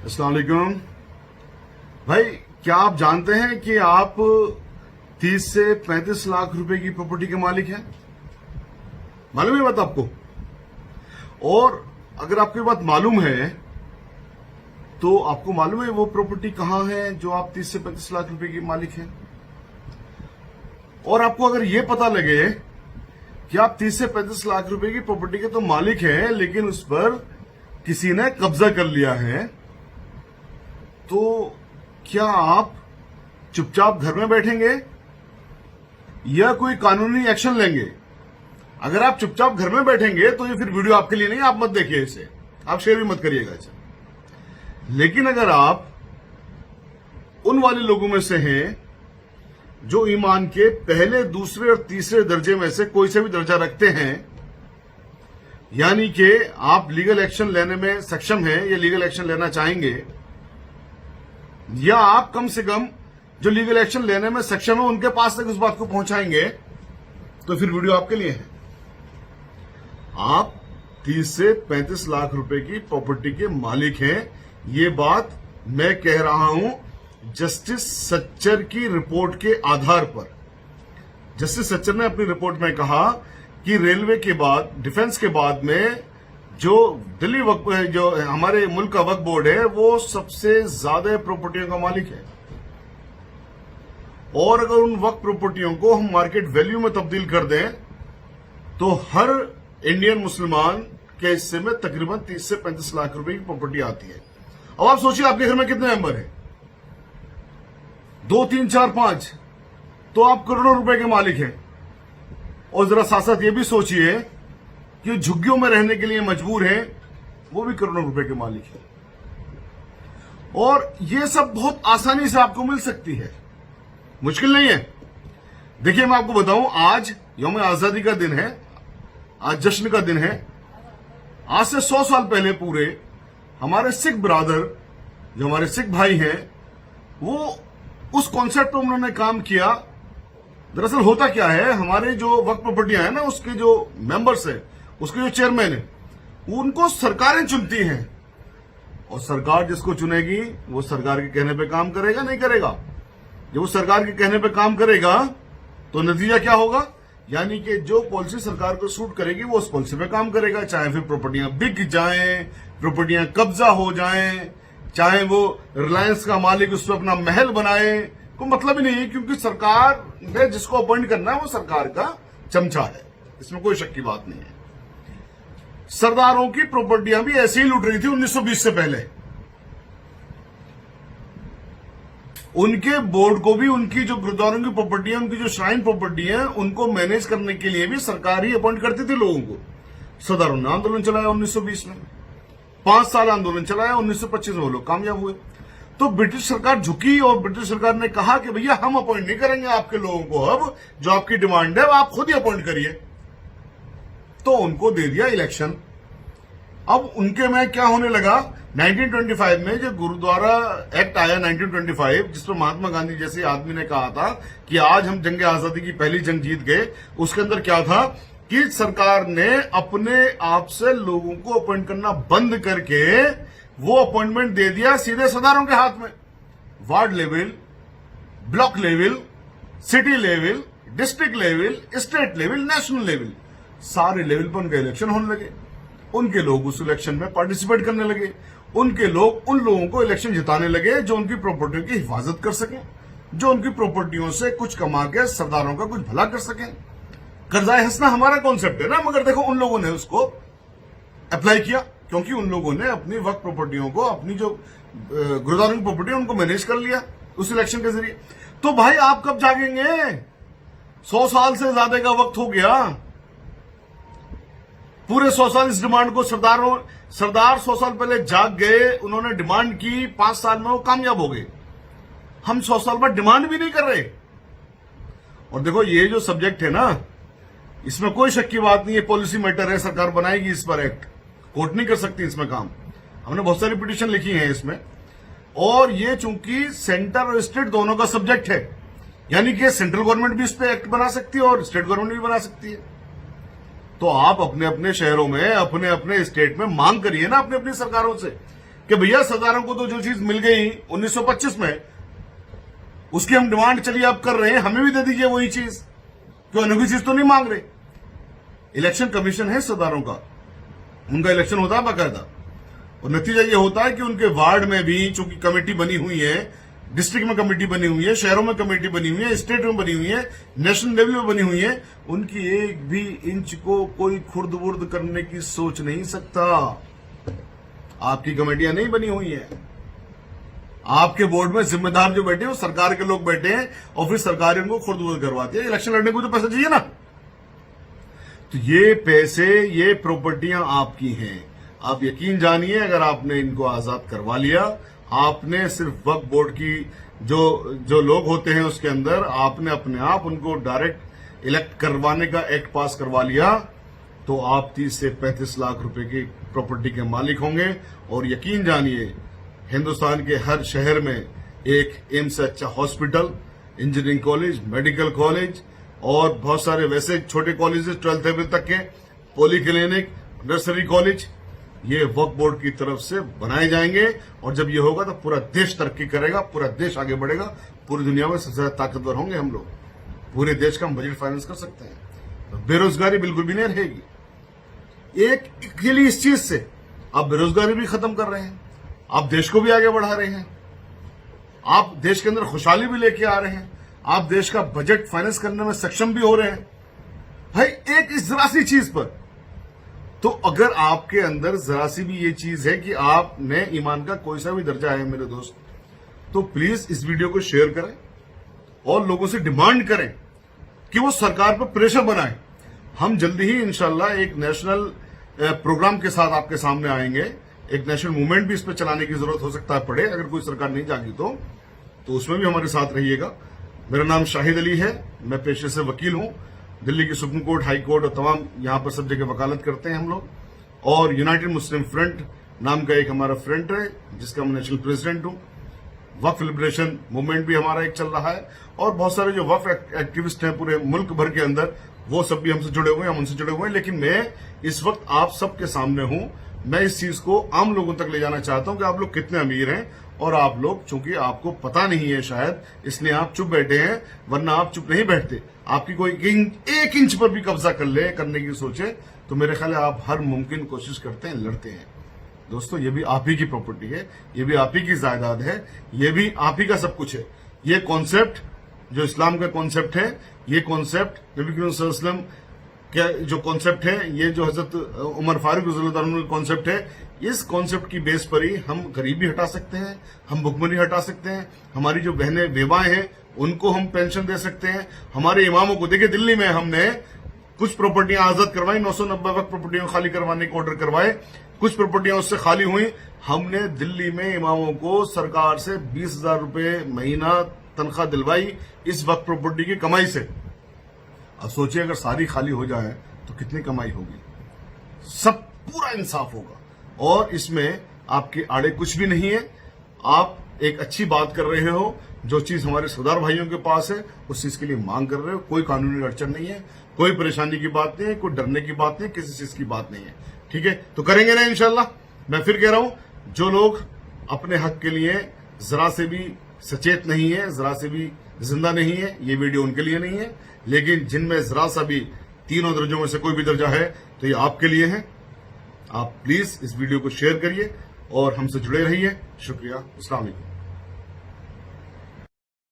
अस्सलाम वालेकुम भाई, क्या आप जानते हैं कि आप 30 से 35 लाख रुपए की प्रॉपर्टी के मालिक हैं? मालूम है बात आपको? और अगर आपको ये बात मालूम है तो आपको मालूम है वो प्रॉपर्टी कहां है जो आप 30 से 35 लाख रुपए की मालिक हैं? और आपको अगर ये पता लगे कि आप 30 से 35 लाख रुपए की प्रॉपर्टी के तो मालिक हैं, लेकिन उस पर किसी ने कब्जा कर लिया है, तो क्या आप चुपचाप घर में बैठेंगे या कोई कानूनी एक्शन लेंगे? अगर आप चुपचाप घर में बैठेंगे तो ये फिर वीडियो आपके लिए नहीं, आप मत देखिए इसे, आप शेयर भी मत करिएगा इसे। लेकिन अगर आप उन वाले लोगों में से हैं जो ईमान के पहले, दूसरे और तीसरे दर्जे में से कोई से भी दर्जा रखते हैं, यानी कि आप लीगल एक्शन लेने में सक्षम हैं या लीगल एक्शन लेना चाहेंगे, या आप कम से कम जो लीगल एक्शन लेने में सक्षम है उनके पास तक उस बात को पहुंचाएंगे, तो फिर वीडियो आपके लिए है। आप 30 से 35 लाख रुपए की प्रॉपर्टी के मालिक हैं, ये बात मैं कह रहा हूं जस्टिस सच्चर की रिपोर्ट के आधार पर। जस्टिस सच्चर ने अपनी रिपोर्ट में कहा कि रेलवे के बाद, डिफेंस के बाद में जो दिल्ली वक्फ, जो हमारे मुल्क का वक्फ बोर्ड है, वो सबसे ज्यादा प्रॉपर्टियों का मालिक है। और अगर उन वक्फ प्रॉपर्टियों को हम मार्केट वैल्यू में तब्दील कर दें तो हर इंडियन मुसलमान के हिस्से में तकरीबन 30 से 35 लाख रुपए की प्रॉपर्टी आती है। अब आप सोचिए आपके घर में कितने मेंबर हैं? 2, 3, 4, 5, तो आप करोड़ों रुपए के मालिक हैं। और जरा साथ साथ ये भी सोचिए कि झुग्गियों में रहने के लिए मजबूर हैं, वो भी करोड़ों रुपए के मालिक हैं। और ये सब बहुत आसानी से आपको मिल सकती है, मुश्किल नहीं है। देखिए मैं आपको बताऊं, आज यौम आजादी का दिन है, आज जश्न का दिन है। आज से 100 साल पहले पूरे हमारे सिख ब्रादर, जो हमारे सिख भाई हैं, वो उस कॉन्सेप्ट पर उन्होंने काम किया। दरअसल होता क्या है, हमारे जो वक्फ प्रॉपर्टियां हैं ना, उसके जो मेंबर्स हैं, उसके जो चेयरमैन है, उनको सरकारें चुनती हैं। और सरकार जिसको चुनेगी वो सरकार के कहने पे काम करेगा, नहीं करेगा? जब वो सरकार के कहने पे काम करेगा तो नतीजा क्या होगा? यानी कि जो पॉलिसी सरकार को सूट करेगी वो उस पॉलिसी पे काम करेगा, चाहे फिर प्रॉपर्टियां बिक जाएं, प्रॉपर्टियां कब्जा हो जाएं, चाहे वो रिलायंस का मालिक उस पर अपना महल बनाए, कोई मतलब ही नहीं है, क्योंकि सरकार ने जिसको अपॉइंट करना है वो सरकार का चमचा है, इसमें कोई शक की बात नहीं है। सरदारों की प्रॉपर्टियां भी ऐसे ही लूट रही थी 1920 से पहले। उनके बोर्ड को भी, उनकी जो गुरुद्वारों की प्रॉपर्टी है, उनकी जो श्राइन प्रॉपर्टी है, उनको मैनेज करने के लिए भी सरकार ही अपॉइंट करती थी लोगों को। सरदारों ने आंदोलन चलाया 1920 में, 5 साल आंदोलन चलाया, 1925 में वो लोग कामयाब हुए। तो ब्रिटिश सरकार झुकी और ब्रिटिश सरकार ने कहा कि भैया हम अपॉइंट नहीं करेंगे आपके लोगों को, अब जो आपकी डिमांड है वो आप खुद ही अपॉइंट करिए। तो उनको दे दिया इलेक्शन। अब उनके में क्या होने लगा, 1925 में जो गुरुद्वारा एक्ट आया 1925, जिस पर महात्मा गांधी जैसे आदमी ने कहा था कि आज हम जंग आजादी की पहली जंग जीत गए, उसके अंदर क्या था कि सरकार ने अपने आप से लोगों को अपॉइंट करना बंद करके वो अपॉइंटमेंट दे दिया सीधे सरदारों के हाथ में। Ward level, block level, city level, district level, state level, national level, सारे लेवल पर उनके इलेक्शन होने लगे। उनके लोग उस इलेक्शन में पार्टिसिपेट करने लगे। उनके लोग उन लोगों को इलेक्शन जिताने लगे जो उनकी प्रॉपर्टियों की हिफाजत कर सकें, जो उनकी प्रॉपर्टियों से कुछ कमा के सरदारों का कुछ भला कर सकें। कर्जाए हंसना हमारा कॉन्सेप्ट है ना, मगर देखो उन लोगों ने उसको अप्लाई किया, क्योंकि उन लोगों ने अपनी वक्त प्रॉपर्टियों को, अपनी जो गुरुद्वारों की प्रॉपर्टी उनको मैनेज कर लिया उस इलेक्शन के जरिए। तो भाई आप कब जागेंगे? 100 साल से ज्यादा का वक्त हो गया, पूरे 100 साल इस डिमांड को सरदार 100 साल पहले जाग गए, उन्होंने डिमांड की, 5 साल में वो कामयाब हो गए। हम 100 साल बाद डिमांड भी नहीं कर रहे। और देखो ये जो सब्जेक्ट है ना, इसमें कोई शक की बात नहीं है, पॉलिसी मैटर है, सरकार बनाएगी इस पर एक्ट, कोर्ट नहीं कर सकती इसमें काम। हमने बहुत सारी पिटीशन लिखी है इसमें, और ये चूंकि सेंटर और स्टेट दोनों का सब्जेक्ट है, यानी कि सेंट्रल गवर्नमेंट भी इस पर एक्ट बना सकती है और स्टेट गवर्नमेंट भी बना सकती है। तो आप अपने अपने शहरों में, अपने अपने स्टेट में मांग करिए ना अपनी अपनी सरकारों से कि भैया सरदारों को तो जो चीज मिल गई 1925 में, उसकी हम डिमांड चलिए आप कर रहे हैं, हमें भी दे दीजिए वही चीज, क्यों अनोखी चीज तो नहीं मांग रहे। इलेक्शन कमीशन है सरदारों का, उनका इलेक्शन होता है बाकायदा, और नतीजा ये होता है कि उनके वार्ड में भी चूंकि कमेटी बनी हुई है, डिस्ट्रिक्ट में कमेटी बनी हुई है, शहरों में कमेटी बनी हुई है, स्टेट में बनी हुई है, नेशनल लेवल में बनी हुई है, उनकी एक भी इंच को कोई खुर्द बुर्द करने की सोच नहीं सकता। आपकी कमेटियां नहीं बनी हुई है, आपके बोर्ड में जिम्मेदार जो बैठे हैं वो सरकार के लोग बैठे हैं, और फिर सरकार उनको खुर्द बुर्द करवाती है। इलेक्शन लड़ने को तो पैसा चाहिए ना, तो ये पैसे, ये प्रॉपर्टियां आपकी हैं। आप यकीन जानिए, अगर आपने इनको आजाद करवा लिया, आपने सिर्फ वक्फ बोर्ड की जो लोग होते हैं उसके अंदर आपने अपने आप उनको डायरेक्ट इलेक्ट करवाने का एक्ट पास करवा लिया, तो आप 30 से 35 लाख रुपए की प्रॉपर्टी के मालिक होंगे। और यकीन जानिए, हिंदुस्तान के हर शहर में एक एम्स से अच्छा hospital, engineering college, medical college और बहुत सारे वैसे छोटे कॉलेजेस 12th लेवल तक के, पॉली क्लिनिक, नर्सरी कॉलेज, ये वक्फ बोर्ड की तरफ से बनाए जाएंगे। और जब ये होगा तो पूरा देश तरक्की करेगा, पूरा देश आगे बढ़ेगा, पूरी दुनिया में सबसे ज्यादा ताकतवर होंगे हम लोग, पूरे देश का हम बजट फाइनेंस कर सकते हैं, बेरोजगारी बिल्कुल भी नहीं रहेगी। एक के लिए इस चीज से आप बेरोजगारी भी खत्म कर रहे हैं, आप देश को भी आगे बढ़ा रहे हैं, आप देश के अंदर खुशहाली भी लेके आ रहे हैं, आप देश का बजट फाइनेंस करने में सक्षम भी हो रहे हैं। भाई एक इस जरा सी चीज पर, तो अगर आपके अंदर जरा सी भी ये चीज है कि आपने ईमान का कोई सा भी दर्जा है मेरे दोस्त, तो प्लीज इस वीडियो को शेयर करें और लोगों से डिमांड करें कि वो सरकार पर प्रेशर बनाएं। हम जल्दी ही इंशाल्लाह एक नेशनल प्रोग्राम के साथ आपके सामने आएंगे, एक नेशनल मूवमेंट भी इस पर चलाने की जरूरत हो सकता है पड़े, अगर कोई सरकार नहीं जागी तो उसमें भी हमारे साथ रहिएगा। मेरा नाम शाहिद अली है, मैं पेशे से वकील हूं, दिल्ली की सुप्रीम कोर्ट, हाई कोर्ट और तमाम यहां पर सब जगह वकालत करते हैं हम लोग। और यूनाइटेड मुस्लिम फ्रंट नाम का एक हमारा फ्रंट है जिसका मैं नेशनल प्रेसिडेंट हूं। वक्फ लिबरेशन मूवमेंट भी हमारा एक चल रहा है, और बहुत सारे जो वक्फ एक्टिविस्ट हैं पूरे मुल्क भर के अंदर, वो सब भी हमसे जुड़े हुए हैं, हम उनसे जुड़े हुए हैं। लेकिन मैं इस वक्त आप सबके सामने हूं, मैं इस चीज को आम लोगों तक ले जाना चाहता हूं कि आप लोग कितने अमीर हैं, और आप लोग चूंकि आपको पता नहीं है शायद, इसलिए आप चुप बैठे हैं, वरना आप चुप नहीं बैठते। आपकी कोई एक इंच पर भी कब्जा करने की सोचे तो मेरे ख्याल है आप हर मुमकिन कोशिश करते हैं, लड़ते हैं। दोस्तों, ये भी आप ही की प्रॉपर्टी है, ये भी आप ही की जायदाद है, ये भी आप ही का सब कुछ है। ये कॉन्सेप्ट जो इस्लाम का कॉन्सेप्ट है, ये कॉन्सेप्ट नबी करीम सल्लल्लाहु अलैहि वसल्लम क्या जो कॉन्सेप्ट है, ये जो हजरत उमर फारूक रज़ियल्लाहु अन्हु का कॉन्सेप्ट है, इस कॉन्सेप्ट की बेस पर ही हम गरीबी हटा सकते हैं, हम भुखमरी हटा सकते हैं, हमारी जो बहनें बेवाएं हैं उनको हम पेंशन दे सकते हैं, हमारे इमामों को, देखिए दिल्ली में हमने कुछ प्रॉपर्टियां आजाद करवाई, 990 वक्त प्रॉपर्टियां खाली करवाने के ऑर्डर करवाए, कुछ प्रॉपर्टियां उससे खाली हुई। हमने दिल्ली में इमामों को सरकार से 20,000 रुपए महीना तनख्वाह दिलवाई इस वक्त प्रॉपर्टी की कमाई से। अब सोचिए अगर सारी खाली हो जाए तो कितनी कमाई होगी, सब पूरा इंसाफ होगा। और इसमें आपके आड़े कुछ भी नहीं है, आप एक अच्छी बात कर रहे हो, जो चीज हमारे सरदार भाइयों के पास है उस चीज के लिए मांग कर रहे हो, कोई कानूनी अड़चन नहीं है, कोई परेशानी की बात नहीं है, कोई डरने की बात नहीं, किसी चीज की बात नहीं है। ठीक है, तो करेंगे ना इंशाल्लाह। मैं फिर कह रहा हूं, जो लोग अपने हक के लिए जरा से भी सचेत नहीं है, जरा से भी जिंदा नहीं है, ये वीडियो उनके लिए नहीं है। लेकिन जिनमें जरा सा भी तीनों दर्जों में से कोई भी दर्जा है तो ये आपके लिए है। आप प्लीज इस वीडियो को शेयर करिए और हमसे जुड़े रहिए। शुक्रिया। अस्सलाम वालेकुम।